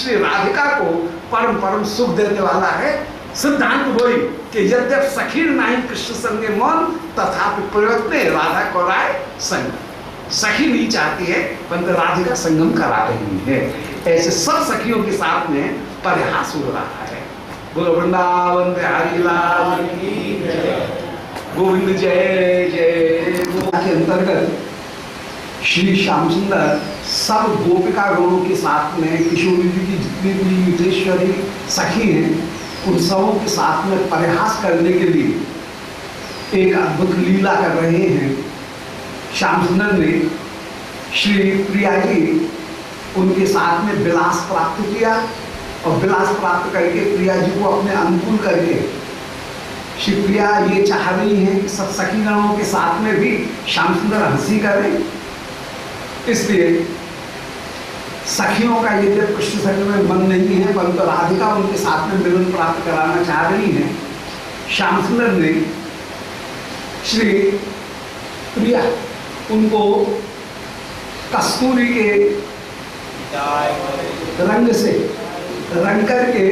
श्री राधिका को परम परम सुख देने वाला है। सिद्धांत वही कि यद्यप सखीर नहीं कृष्ण संगे मन तथापि प्रयत्न राधा को राय संग। सखी नहीं चाहती है परंतु राधिका संगम करा रही है। ऐसे सब सखियों के साथ में परिहास हो रहा है। बोलो वृंदावन बिहारी लाल की जय, गोविंद जय जय। के अंतर्गत श्री श्याम सुंदर सब गोपिका गणों के साथ में किशोरी जी की जितनी भी युद्धेश्वरी सखी हैं उन सबों के साथ में परिहास करने के लिए एक अद्भुत लीला कर रहे हैं। श्याम सुंदर ने श्री प्रिया जी उनके साथ में विलास प्राप्त किया और विलास प्राप्त करके प्रिया जी को अपने अनुकूल करके श्री प्रिया ये चाह रही हैं कि सब सखी गणों के साथ में भी श्याम सुंदर हंसी करें। इसलिए सखियों का ये जब कृष्ण संग में मन नहीं है परंतु राधिका उनके साथ में मिलन प्राप्त कराना चाह रही है। श्याम सुंदर ने श्री प्रिया उनको कस्तूरी के रंग से रंग करके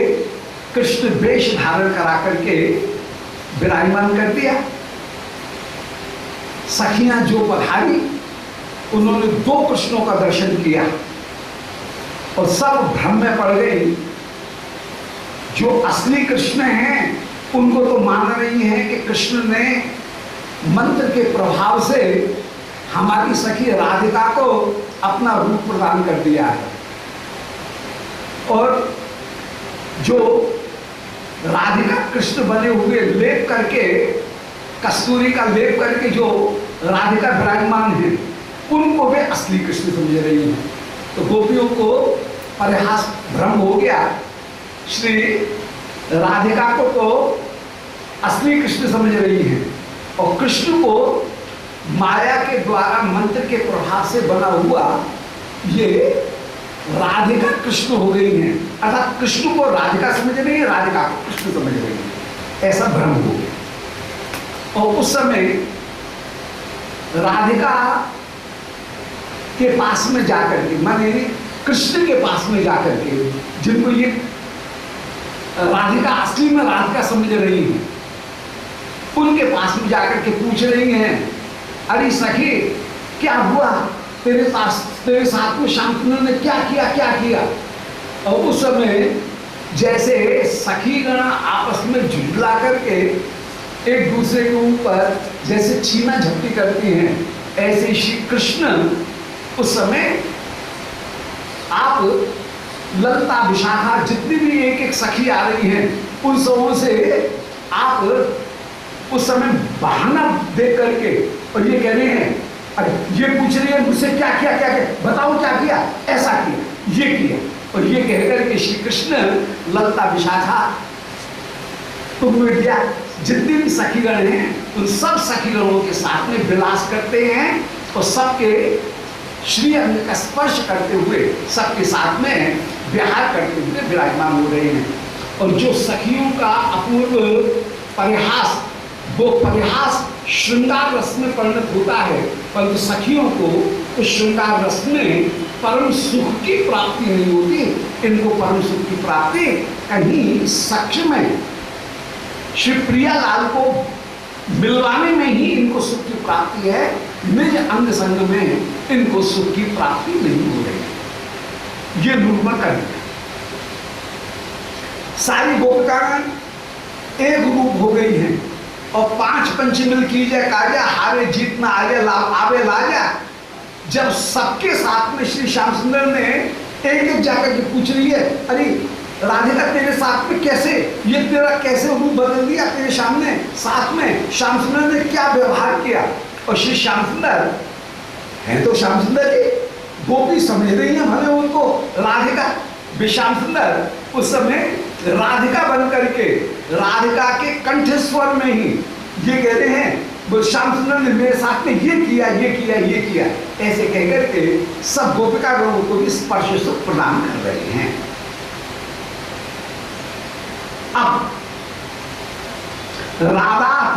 कृष्ण वेश धारण करा करके विराजमान कर दिया। सखियां जो पधारी उन्होंने दो कृष्णों का दर्शन किया और सब भ्रम में पड़ गई। जो असली कृष्ण हैं उनको तो मान रही हैं कि कृष्ण ने मंत्र के प्रभाव से हमारी सखी राधिका को अपना रूप प्रदान कर दिया है और जो राधिका कृष्ण बने हुए लेप करके कस्तूरी का लेप करके जो राधिका विराजमान है उनको वे असली कृष्ण समझ रही हैं। तो गोपियों को परिहास भ्रम हो गया। श्री राधिका को तो असली कृष्ण समझ रही है और कृष्ण को माया के द्वारा मंत्र के प्रभाव से बना हुआ ये राधिका कृष्ण हो गई है। अर्थात कृष्ण को राधिका समझ रही है, राधिका को कृष्ण समझ रही है, ऐसा भ्रम हो गया। और उस समय राधिका के पास में जाकर के माने कृष्ण के पास में जाकर के जिनको ये राधिका असली में राधिका समझ रही है उनके पास में जाकर के पूछ रही हैं, अरे सखी क्या हुआ, तेरे साथ में श्याम सुंदर ने क्या किया। और उस समय जैसे सखी गण आपस में झुंझला करके एक दूसरे के ऊपर जैसे छीना झपटी करती हैं ऐसे श्री कृष्ण उस समय आप ललता विशाखा जितनी भी एक एक सखी आ रही हैं उन सबों से आप उस समय बहाना दे करके और ये कह रहे हैं, अरे ये पूछ रही है मुझसे क्या किया बताओ क्या किया, ऐसा किया ये किया। और ये कह करके श्री कृष्ण ललता विशाखा तुम जितनी भी सखीगण हैं उन सब सखीगणों के साथ में विलास करते हैं और सबके श्री अंग का स्पर्श करते हुए सबके साथ में विहार करते हुए विराजमान हो रहे हैं। और जो सखियों का अपूर्व परिहास वो परिहास श्रृंगार रस में परिणत होता है परंतु सखियों को उस श्रृंगार रस में परम सुख की प्राप्ति नहीं होती। इनको परम सुख की प्राप्ति कहीं सख्य में श्री प्रियालाल को मिलवाने में ही इनको सुख की प्राप्ति है, निज अंग संग में इनको सुख की प्राप्ति नहीं हो रही। ये निर्भर कर सारी गोपिकागण एक रूप हो गई हैं और पांच पंचमिल कीजिए काजा हारे जीत में आवे लाजा। जब सबके साथ में श्री श्याम सुंदर ने एक एक जाकर के पूछ रही है, अरे राधिका तेरे साथ में कैसे ये तेरा कैसे रूप बदल दिया, तेरे सामने साथ में श्याम सुंदर ने क्या व्यवहार किया। और श्री श्याम सुंदर है तो श्याम सुंदर जी गोपी समझ रही है भले उनको राधिका। श्याम सुंदर उस समय राधिका बन करके राधिका के कंठस्वर में ही ये कह रहे हैं, वो श्याम सुंदर ने मेरे साथ में ये किया ऐसे कह करके सब गोपिका गणों को भी स्पर्श सुख प्रदान कर रहे हैं। अब राधाथ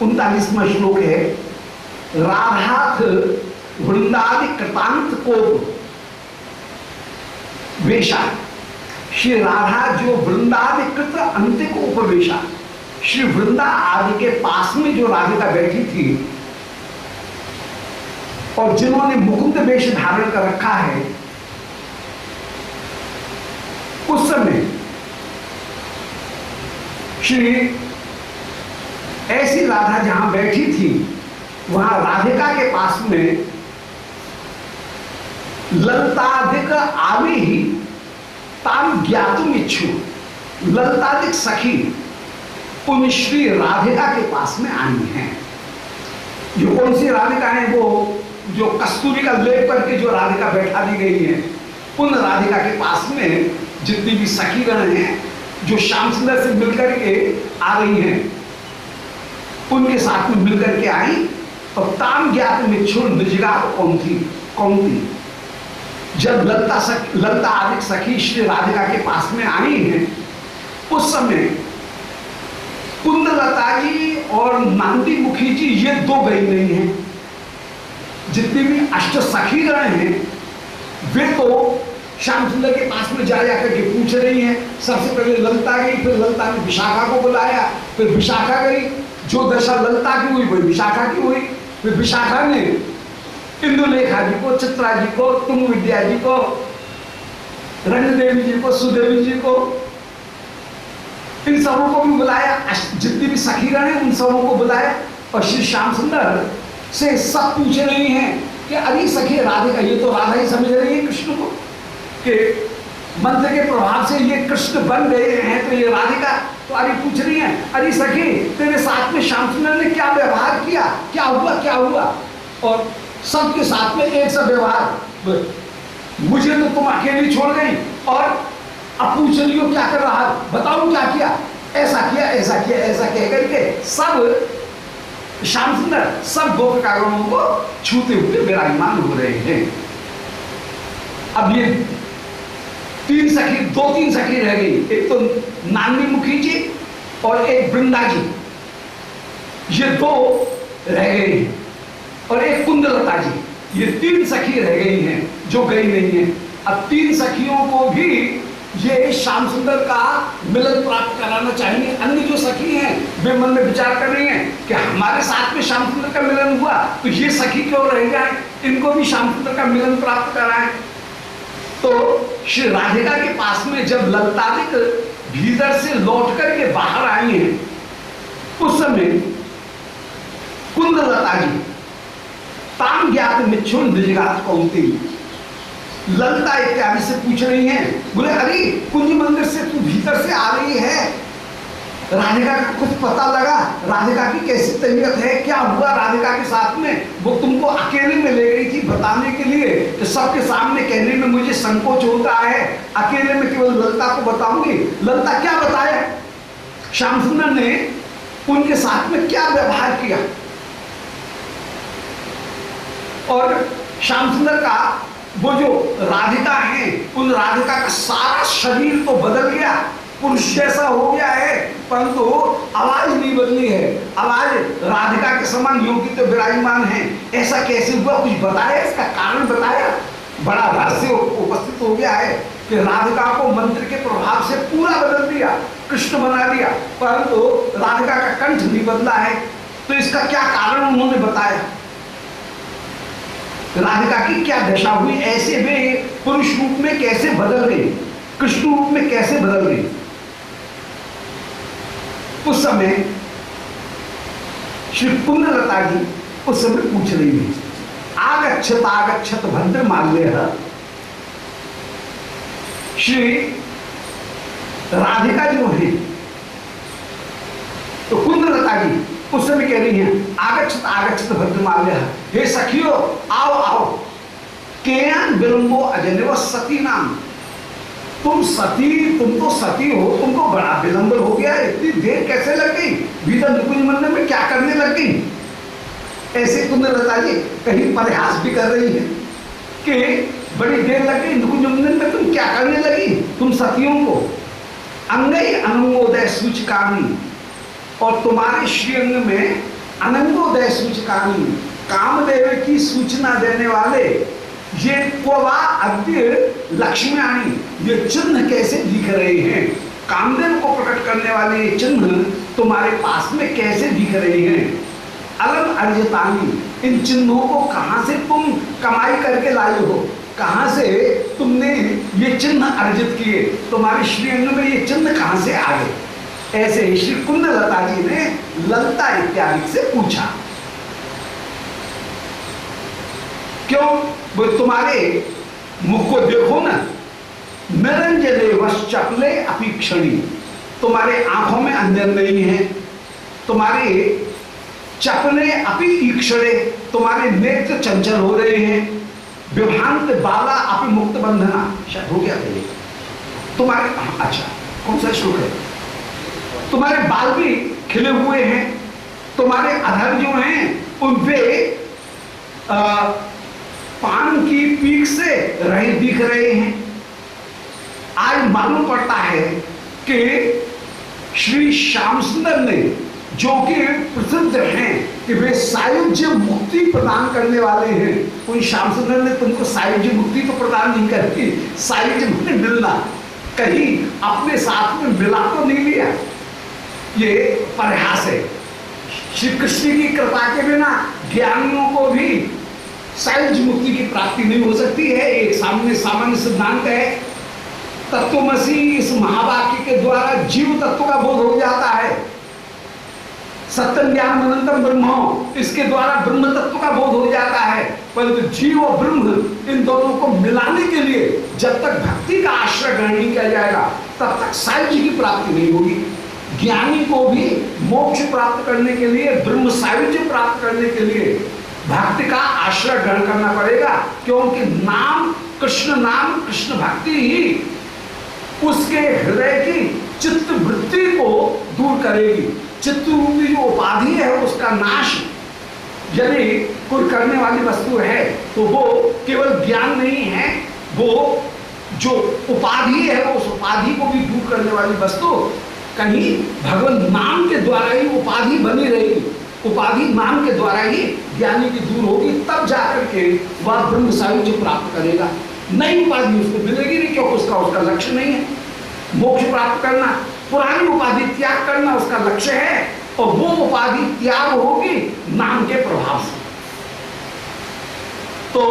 39वां श्लोक है, राधाथ वृंदादि कृतांत को वेशा, श्री राधा जो वृंदादिकृत अंतिक उपवेशा, श्री वृंदा आदि के पास में जो राधिका बैठी थी और जिन्होंने मुकुंद वेश धारण कर रखा है, उस समय श्री ऐसी राधा जहां बैठी थी वहां राधिका के पास में ललताधिक आवे ही ताम ज्ञातुम इच्छु, ललताधिक सखी उन श्री राधिका के पास में आई हैं। जो कौन सी राधिका है? वो जो कस्तूरी का लेप करके जो राधिका बैठा दी गई है, उन राधिका के पास में जितनी भी सखीगण हैं जो श्याम सुंदर से मिलकर के आ रही हैं, उनके साथ में मिलकर के आई। और ताम ज्ञात मिच्छुर निजगात कौंती, जब ललता आदि सखी श्री राधिका के पास में आई हैं, उस समय कुंदलता जी और नांदी मुखी जी ये दो गई नहीं हैं। जितनी भी अष्ट सखीगण हैं वे तो श्याम सुंदर के पास में जा जाकर के पूछ रही हैं। सबसे पहले ललता गई, फिर ललता ने विशाखा को बुलाया, फिर विशाखा गई। जो दशा ललता की हुई वही विशाखा की हुई। फिर विशाखा ने इंदुलेखा जी को, चित्रा जी को, तुंग विद्या जी को, रंग देवी जी को, सुदेवी जी को, इन सबों को भी बुलाया। जितनी भी सखीगण हैं उन सबों को बुलाया और श्री श्याम सुंदर से सब पूछ रही हैं कि अरे सखी राधिका, ये तो राधा ही समझ रही है कृष्ण को कि मंत्र के प्रभाव से ये कृष्ण बन गए हैं, तो ये राधिका तो अरे पूछ रही है, अरे सखी तेरे साथ में श्याम सुंदर ने क्या व्यवहार किया, क्या हुआ क्या हुआ? और सबके साथ में एक सा व्यवहार, मुझे तो तुम अकेली छोड़ गई और अब पूछ रही हो क्या कर रहा, बताओ क्या किया, ऐसा किया ऐसा किया ऐसा कह करके सब श्याम सुंदर सब गोपिकागणों को छूते हुए विराजमान हो रहे हैं। अब ये दो तीन सखी रह गई, एक तो नानी मुखी जी और एक वृंदा जी, ये दो रह गई और एक कुंदलता जी, ये तीन सखी रह गई हैं जो गई नहीं है। अब तीन सखियों को भी ये श्याम सुंदर का मिलन प्राप्त कराना चाहिए। अन्य जो सखी हैं वे मन में विचार कर रही हैं कि हमारे साथ में श्याम सुंदर का मिलन हुआ तो ये सखी क्यों रह जाए, इनको भी श्याम सुंदर का मिलन प्राप्त कराएं। तो श्री राधिका के पास में जब ललतादिक भीतर से लौट करके बाहर आई हैं, उस समय कुंदलता जी ताम ज्ञात मिच्छुर निजगात कौंती, ललता इत्यादि से पूछ रही हैं, बोले अरे कुंज मंदिर से तू भीतर से आ रही है, राधिका का कुछ पता लगा, राधिका की कैसी तबीयत है, क्या हुआ राधिका के साथ में? वो तुमको अकेले में ले गई थी बताने के लिए, तो सबके सामने कहने में मुझे संकोच होता है, अकेले में केवल ललता को बताऊंगी। ललता क्या बताया? श्याम सुंदर ने उनके साथ में क्या व्यवहार किया? और श्याम सुंदर का वो जो राधिका है, उन राधिका का सारा शरीर तो बदल गया, पुरुष जैसा हो गया है, परंतु आवाज नहीं बदली है। आवाज राधिका के समान योगी तो विराजमान है। ऐसा कैसे हुआ? कुछ बताया, इसका कारण बताया? बड़ा रहस्य उपस्थित हो गया है कि राधिका को मंत्र के प्रभाव से पूरा बदल दिया, कृष्ण बना दिया, परंतु राधिका का कंठ नहीं बदला है। तो इसका क्या कारण उन्होंने बताया? राधिका की क्या दशा हुई, ऐसे वे पुरुष रूप में कैसे बदल गई, कृष्ण रूप में कैसे बदल गई? उस समय श्री कुंदलता जी उस समय पूछ रही है, आगच्छत आगच्छत भद्र माल्य, श्री राधिका जो है तो कुंदलता जी उस समय कह रही हैं, आगच्छत आगच्छत भद्रमाल्य, हे सखियो आओ आओ, केयन विलंबो अजन्य सती नाम, तुम तो सती हो, तुमको बड़ा विलंब हो गया, इतनी देर कैसे लग गई, भीतर नुकुंज मंदिर में क्या करने लग गई? ऐसे कुंदलता जी कहीं परिहास भी कर रही है कि बड़ी देर लग गई नुकुंज मंदिर में, तुम क्या करने लगी तुम सतियों को? अंगई अनुमोदय सूचकानी, और तुम्हारे श्रीअंग में अनंगोदय सूचकानी, कामदेव की सूचना देने वाले ये क्वा अद्य लक्ष्म्याणी, ये चिन्ह कैसे दिख रहे हैं? कामदेव को प्रकट करने वाले ये चिन्ह तुम्हारे पास में कैसे दिख रहे हैं? अलम अर्जितानी, इन चिन्हों को कहां से तुम कमाई करके लाए हो? कहां से तुमने ये चिन्ह अर्जित किए? तुम्हारे श्रीअंग में ये चिन्ह कहां से आ गए? ऐसे श्री कुंदलता जी ने ललता इत्यादि से पूछा। क्यों? वो तुम्हारे मुख को देखो ना, निरंजने वश चपले अपीक्षणी, तुम्हारे आंखों में अंजन नहीं है, तुम्हारे चपले अपि ईक्षणे, तुम्हारे नेत्र चंचल हो रहे हैं, विभ्रांत बाला अपि मुक्त बंधना, शायद हो गया था ये तुम्हारे। अच्छा, कौन सा श्लोक है? तुम्हारे बाल भी खिले हुए हैं, तुम्हारे अधर जो हैं उन पे पान की पीक से रहित दिख रहे हैं। आज मालूम पड़ता है कि श्री श्याम सुंदर ने, जो कि प्रसिद्ध हैं कि वे सायुज्य मुक्ति प्रदान करने वाले हैं, उन श्याम सुंदर ने तुमको सायुज्य मुक्ति तो प्रदान नहीं करती, सायुज्य मुक्ति मिलना, कहीं अपने साथ में मिला तो नहीं लिया, ये प्रयास है। श्री कृष्ण की कृपा के बिना ज्ञानियों को भी सायुज्य मुक्ति की प्राप्ति नहीं हो सकती है। एक सामने सामान्य सिद्धांत है, तत्वमसी इस महावाक्य के द्वारा जीव तत्व का बोध हो जाता है, सत्यम ज्ञान अनंतम ब्रह्म, इसके द्वारा ब्रह्म तत्व का बोध हो जाता है। परंतु जीव और ब्रह्म, इन दोनों को मिलाने के लिए जब तक भक्ति का आश्रय ग्रहण नहीं किया जाएगा, तब तक सायुज्य की प्राप्ति नहीं होगी। ज्ञानी को भी मोक्ष प्राप्त करने के लिए, ब्रह्म सायुज्य प्राप्त करने के लिए भक्ति का आश्रय ग्रहण करना पड़ेगा, क्योंकि नाम कृष्ण, नाम कृष्ण भक्ति ही उसके हृदय की चित्त वृत्ति को दूर करेगी। चित्त रूपी जो उपाधि है उसका नाश यदि कोई करने वाली वस्तु है तो वो केवल ज्ञान नहीं है, वो जो उपाधि है उस उपाधि को भी दूर करने वाली वस्तु कहीं भगवान नाम के द्वारा ही उपाधि बनी रहेगी, उपाधि नाम के द्वारा ही ज्ञानी की दूर होगी, तब जाकर के वह ब्रह्म सायुज्य प्राप्त करेगा। नई उपाधि उसको मिलेगी नहीं, क्योंकि उसका लक्ष्य नहीं है मोक्ष प्राप्त करना, पुरानी उपाधि त्याग करना उसका लक्ष्य है, और वो उपाधि त्याग होगी नाम के प्रभाव से। तो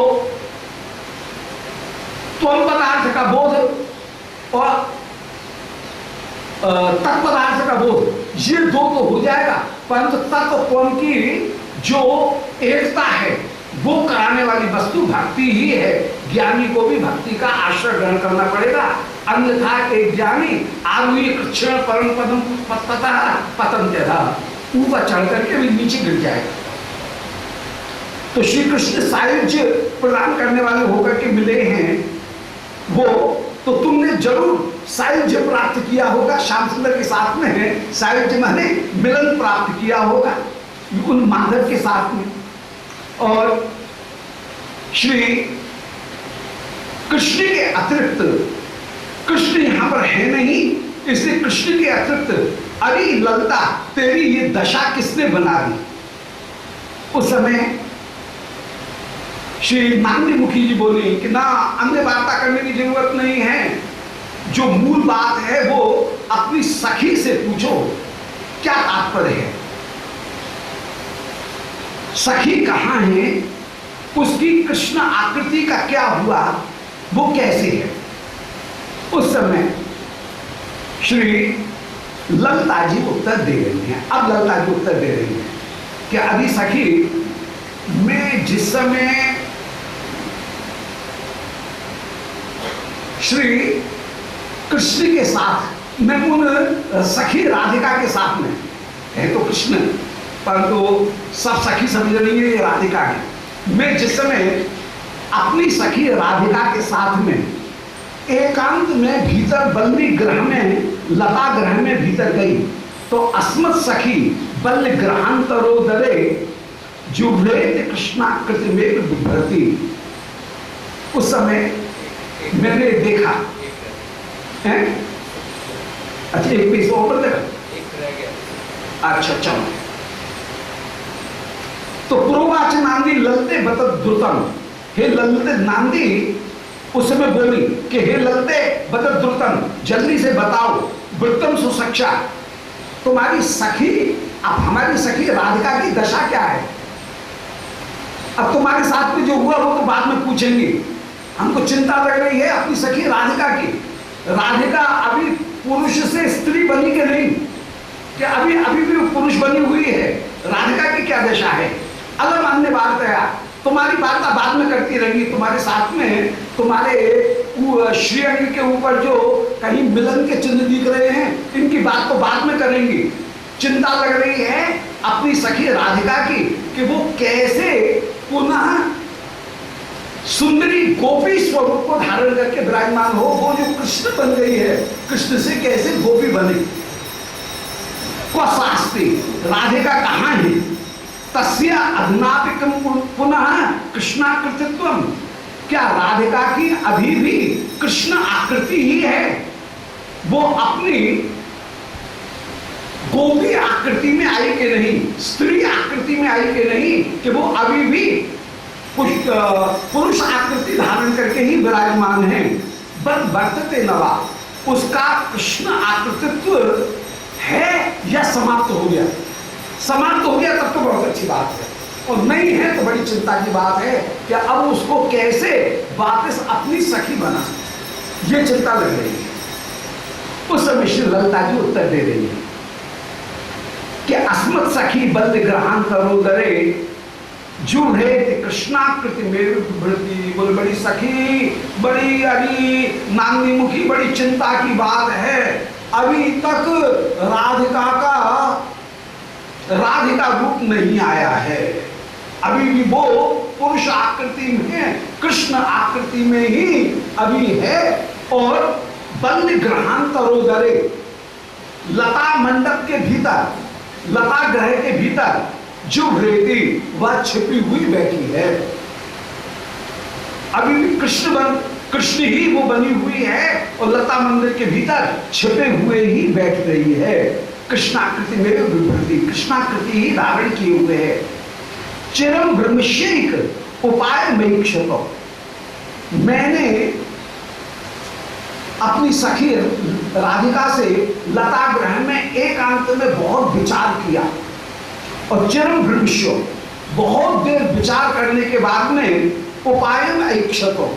त्वम पदार्थ का बोध और तत्पदार्थ का बोध, ये दो तो हो जाएगा, परंतु तत्व त्वम की जो एकता है वो कराने वाली वस्तु भक्ति ही है। ज्ञानी को भी भक्ति का आश्रय ग्रहण करना पड़ेगा, अन्यथा एक ज्ञानी आरुह्य कृष्ण परम पदम पतन त्यधा, ऊपर चढ़ करके भी नीचे गिर जाएगा। तो श्री कृष्ण सायुज्य प्रदान करने वाले होकर के मिले हैं, वो तो तुमने जरूर सायुज्य प्राप्त किया होगा, श्याम सुंदर के साथ में सायुज्य माने मिलन प्राप्त किया होगा उन माधव के साथ में। और श्री कृष्ण के अतिरिक्त, कृष्ण यहां पर है नहीं, इसलिए कृष्ण के अतिरिक्त अरे ललता तेरी ये दशा किसने बना दी? उस समय श्री नांदी मुखी जी बोली कि ना, अन्य वार्ता करने की जरूरत नहीं है, जो मूल बात है वो अपनी सखी से पूछो क्या तात्पर्य है, सखी कहां है, उसकी कृष्ण आकृति का क्या हुआ, वो कैसे है। उस समय श्री ललता जी उत्तर दे रही हैं। अब ललता जी उत्तर दे रही हैं कि अभी सखी, मैं जिस समय श्री कृष्ण के साथ, मैं उन सखी राधिका के साथ में है तो कृष्ण, परंतु सब सखी समझ रही है ये राधिका है। मैं जिस समय अपनी सखी राधिका के साथ में एकांत में भीतर बल्ली ग्रह में, लता ग्रह में भीतर गई, तो अस्मत् सखी बल्ल ग्रहांतरोदरे जुभ्रेत कृष्णाकृति में बिभ्रति। उस समय मैंने देखा है, अच्छा एक पीस और देखा, अच्छा चलो। तो प्रोवाच नांदी ललते बतत द्रुतम, हे ललते नांदी, उस समय बोली कि हे ललते बदल द्रुतम, जल्दी से बताओ, वृत्तम सुशिक्षा, तुम्हारी सखी, अब हमारी सखी राधिका की दशा क्या है? अब तुम्हारे साथ में जो हुआ वो तो बाद में पूछेंगे, हमको चिंता लग रही है अपनी सखी राधिका की। राधिका अभी पुरुष से स्त्री बनी कि नहीं, कि अभी अभी भी पुरुष बनी हुई है? राधिका की क्या दशा है? अलग अन्य बात है, तुम्हारी बात बाद में करती रहेंगी। तुम्हारे साथ में तुम्हारे श्रीअंग के ऊपर जो कहीं मिलन के चिन्ह दिख रहे हैं, इनकी बात तो बाद में करेंगी। चिंता लग रही है अपनी सखी राधिका की कि वो कैसे पुनः सुंदरी गोपी स्वरूप को धारण करके विराजमान हो। वो जो कृष्ण बन गई है, कृष्ण से कैसे गोपी बने? क्वशास्ति, राधिका कहाँ है? तस्या अधुनापि पुनः कृष्णाकृतित्वम, क्या राधिका की अभी भी कृष्ण आकृति ही है? वो अपनी गोपी आकृति में आई कि नहीं, स्त्री आकृति में आई कि नहीं, कि वो अभी भी पुरुष आकृति धारण करके ही विराजमान है? बल वर्तते नवा, उसका कृष्ण आकृतित्व है या समाप्त हो गया? समाप्त हो गया तब तो बहुत अच्छी बात है, और नहीं है तो बड़ी चिंता की बात है कि अब उसको कैसे वापस अपनी सखी बना, ये चिंता लग रही है। उस समय श्री ललिता जी उत्तर दे रही है कि अस्मत् सखी बल ग्रहण करो दरे जूढ़े कृष्णाकृति मेरे भृति। बोल बड़ी सखी, बड़ी अभी नांदी मुखी, बड़ी चिंता की बात है। अभी तक राधिका रूप नहीं आया है, अभी भी वो पुरुष आकृति में, कृष्ण आकृति में ही अभी है। और बल ग्रहण करो दरे, लता मंडप के भीतर, लता ग्रह के भीतर जो रेती वह छिपी हुई बैठी है। अभी भी कृष्ण ही वो बनी हुई है और लता मंदिर के भीतर छिपे हुए ही बैठ रही है। कृष्णाकृति में विभ्रति, कृष्णाकृति ही धारण किए हुए है। चिरम ब्रह्मशैक उपाय में क्षतो, मैंने अपनी सखी राधिका से लता ग्रह में एकांत में बहुत विचार किया, और चिरम ब्रह्मशो, बहुत देर विचार करने के बाद में उपाय में ऐक्षतो,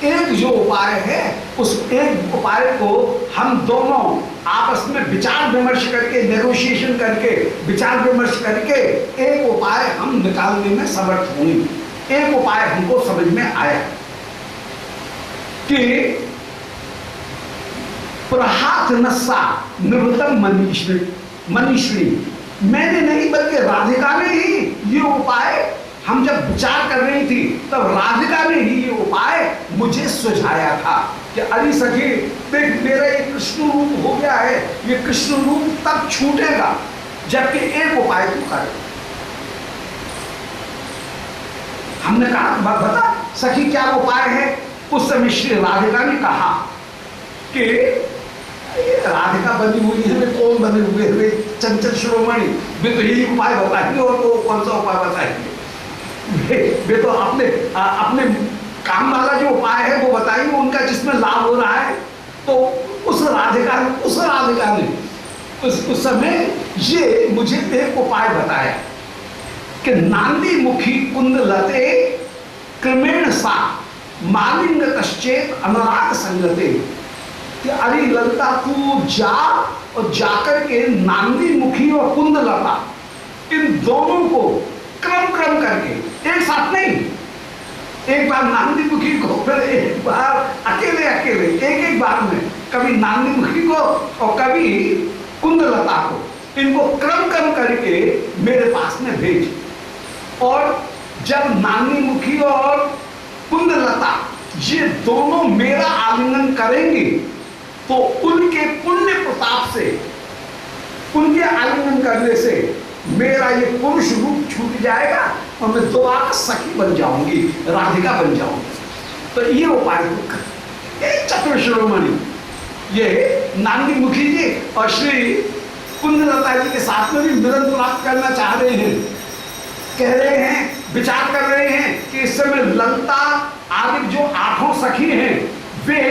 एक जो उपाय है उस एक उपाय को हम दोनों आपस में विचार विमर्श करके, नेगोशिएशन करके, विचार विमर्श करके एक उपाय हम निकालने में समर्थ हुए। एक उपाय हमको समझ में आया कि प्रहात नस्सा निवृत्तम मनीषी, मैंने नहीं बल्कि राधिका ने ही ये उपाय, हम जब विचार कर रही थी तब राधिका ने ही ये उपाय मुझे सुझाया था कि अरे सखी देख, मेरा ये कृष्ण रूप हो गया है, ये कृष्ण रूप तब छूटेगा जबकि एक उपाय तू कर। हमने कहा बता सखी क्या उपाय है? उस समय श्री राधिका ने कहा कि राधिका बनी हुई है, कौन बने हुए हुए चंचल शिरोमणि, वे तो यही उपाय बताएंगे, और तो कौन सा उपाय बताएंगे? वे तो अपने काम वाला जो उपाय है वो बताएंगे, उनका जिसमें लाभ हो रहा है। तो उस राधिका ने उस समय ये मुझे एक उपाय बताया कि नांदी मुखी कुंद लते क्रमेण सा मालिंग तश्चेत अनुराग संगते, कि अरे ललिता तू जा और जाकर के नांदी मुखी और कुंद लता इन दोनों को क्रम करके, एक साथ नहीं, एक बार नांदी मुखी को, फिर एक बार अकेले एक बार में, कभी नांदी मुखी को और कभी कुंद लता को, इनको क्रम करके मेरे पास में भेज। और जब नांदी मुखी और कुंद लता ये दोनों मेरा आलिंगन करेंगे तो उनके पुण्य प्रताप से, उनके आलिंगन करने से मेरा ये पुरुष रूप छूट जाएगा और मैं दोबारा सखी बन जाऊंगी, राधिका बन जाऊंगी। तो ये उपाय चतुर शिरोमणि, ये नांदी मुखी जी और श्री कुंदलता जी के साथ में भी मिलन प्राप्त करना चाह रहे हैं। कह रहे हैं विचार कर रहे हैं कि इस समय ललता आदि जो 8 सखी हैं वे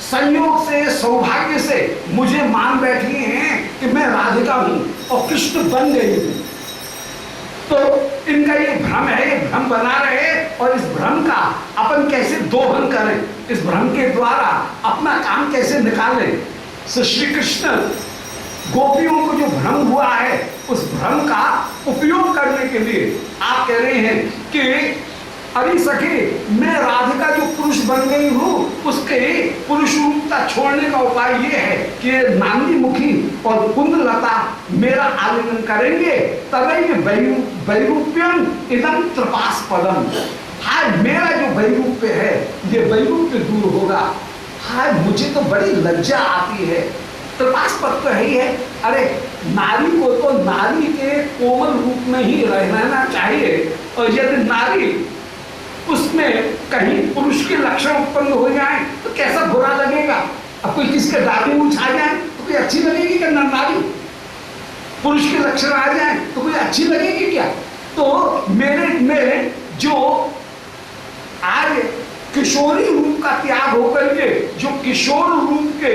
संयोग से सौभाग्य से मुझे मान बैठी हैं कि मैं राधिका हूं और कृष्ण बन गई हूं। तो इनका ये भ्रम है, ये भ्रम बना रहे और इस भ्रम का अपन कैसे दोहन करें, इस भ्रम के द्वारा अपना काम कैसे निकालें। सो श्री कृष्ण गोपियों को जो भ्रम हुआ है उस भ्रम का उपयोग करने के लिए आप कह रहे हैं कि अरे सखी मैं राधिका जो पुरुष बन गई हूं उसके पुरुष रूपता छोड़ने का उपाय ये है कि नांदी मुखी और कुंदलता मेरा आलिंगन करेंगे तभी वैरूप्यम इदम त्रपास्पदम। हाय मेरा जो वैरूप्य है ये वैरूप्य दूर होगा। हाय मुझे तो बड़ी लज्जा आती है। त्रपास्पद तो है ही है। अरे नारी को तो नारी के कोमल रूप में ही रहना चाहिए और यदि नारी उसमें कहीं पुरुष के लक्षण उत्पन्न हो जाए तो कैसा बुरा लगेगा। अब कोई किसके दाढ़ी मूंछ आ जाए तो कोई अच्छी लगेगी क्या नारी? पुरुष के लक्षण आ जाए तो कोई अच्छी लगेगी क्या? तो मेरे में जो आज किशोरी रूप का त्याग होकर के जो किशोर रूप के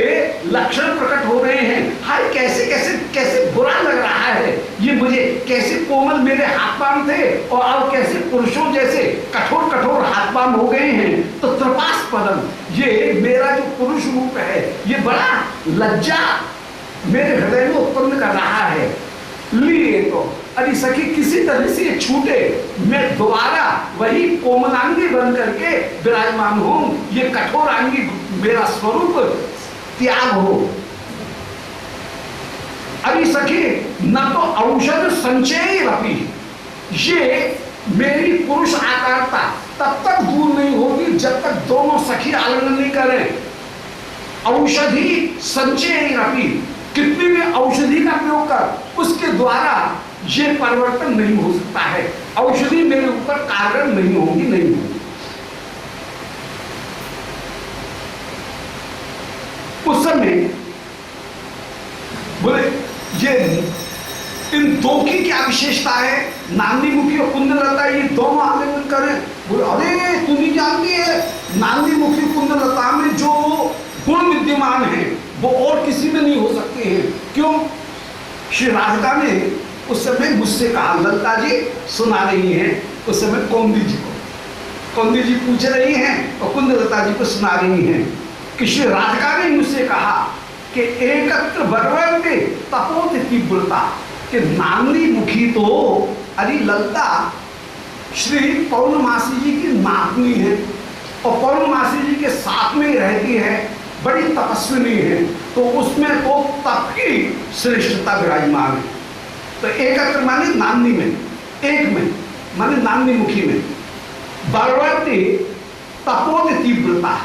लक्षण प्रकट हो रहे हैं, हाय कैसे कैसे कैसे बुरा लग रहा है ये मुझे। कैसे कोमल मेरे हाथ पांव थे और अब कैसे पुरुषों जैसे कठोर कठोर हाथ पांव हो गए हैं। तो त्रपास्पदम ये मेरा जो पुरुष रूप है ये बड़ा लज्जा मेरे हृदय में उत्पन्न कर रहा है। लिए तो अरे सखी किसी तरह से ये छूटे, मैं दोबारा वही कोमलांगी बन करके विराजमान हूं, ये कठोर अंगी मेरा स्वरूप त्याग हो। अरे सखी न तो औषध संचय रपी, ये मेरी पुरुष आकारता तब तक दूर नहीं होगी जब तक दोनों सखी आलिंगन नहीं करें। औषधि संचय रपी, कितनी भी औषधि का प्रयोग कर उसके द्वारा ये परिवर्तन नहीं हो सकता है। औषधि मेरे ऊपर कारण नहीं होगी, नहीं होगी। उस समय बोले ये इन दो की क्या विशेषता है, नांदी मुखी और कुंदलता ये दोनों आलिंगन करें। बोले अरे तू नहीं जानती है नांदी मुखी कुंदलता में जो गुण विद्यमान है वो और किसी में नहीं हो सकते हैं। क्यों? श्री राधिका ने उस समय मुझसे कहा, ललता जी सुना रही हैं उस समय कौंदी जी को, कौंदी जी पूछ रही हैं और कुंदलता जी को सुना रही हैं कि श्री राधिका ने मुझसे कहा कि एकत्र बरवंते तपोत तीव्रता, कि नांदी मुखी तो अरे ललता श्री पौर्णमासी जी की नातनी है और पौर्णमासी जी के साथ में रहती है, बड़ी तपस्विनी है, तो उसमें तो तप की श्रेष्ठता विराजमान है। तो एकत्र माने नांदी में, एक में माने नांदी मुखी में, बरवती तपोत तीव्रता,